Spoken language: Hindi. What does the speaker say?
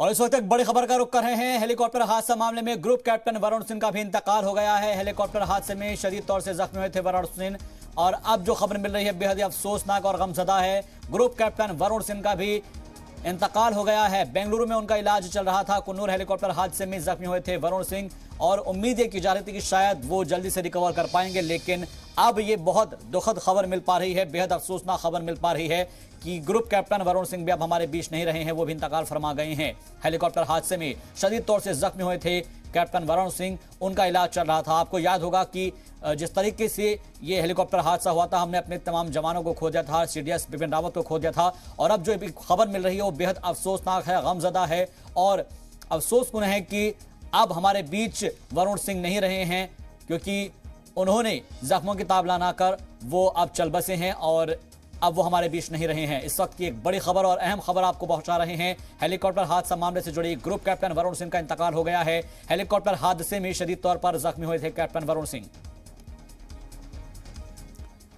और इस वक्त एक बड़ी खबर का रुख कर रहे हैं। हेलीकॉप्टर हादसा मामले में ग्रुप कैप्टन वरुण सिंह का भी इंतकाल हो गया है। हेलीकॉप्टर हादसे में शदीद तौर से जख्मी हुए थे वरुण सिंह और अब जो खबर मिल रही है बेहद ही अफसोसनाक और गमजदा है। ग्रुप कैप्टन वरुण सिंह का भी इंतकाल हो गया है। बेंगलुरु में उनका इलाज चल रहा था। कुन्नूर हेलीकॉप्टर हादसे में जख्मी हुए थे वरुण सिंह और उम्मीद ये की जा रही थी कि शायद वो जल्दी से रिकवर कर पाएंगे, लेकिन अब ये बहुत दुखद खबर मिल पा रही है, बेहद अफसोसनाक खबर मिल पा रही है कि ग्रुप कैप्टन वरुण सिंह भी अब हमारे बीच नहीं रहे हैं, वो भी इंतकाल फरमा गए हैं। हेलीकॉप्टर हादसे में शदीद तौर से जख्मी हुए थे कैप्टन वरुण सिंह, उनका इलाज चल रहा था। आपको याद होगा कि जिस तरीके से ये हेलीकॉप्टर हादसा हुआ था, हमने अपने तमाम जवानों को खो दिया था, सीडीएस बिपिन रावत को खो दिया था और अब जो खबर मिल रही है वो बेहद अफसोसनाक है, गमजदा है और अफसोसकुन है कि अब हमारे बीच वरुण सिंह नहीं रहे हैं, क्योंकि उन्होंने जख्मों की ताब लाना कर वो अब चल बसे हैं और अब वो हमारे बीच नहीं रहे हैं। इस वक्त की एक बड़ी खबर और अहम खबर आपको पहुंचा रहे हैं। हेलीकॉप्टर हादसा मामले से जुड़ी ग्रुप कैप्टन वरुण सिंह का इंतकाल हो गया है। हेलीकॉप्टर हादसे में शदीद तौर पर जख्मी हुए थे कैप्टन वरुण सिंह।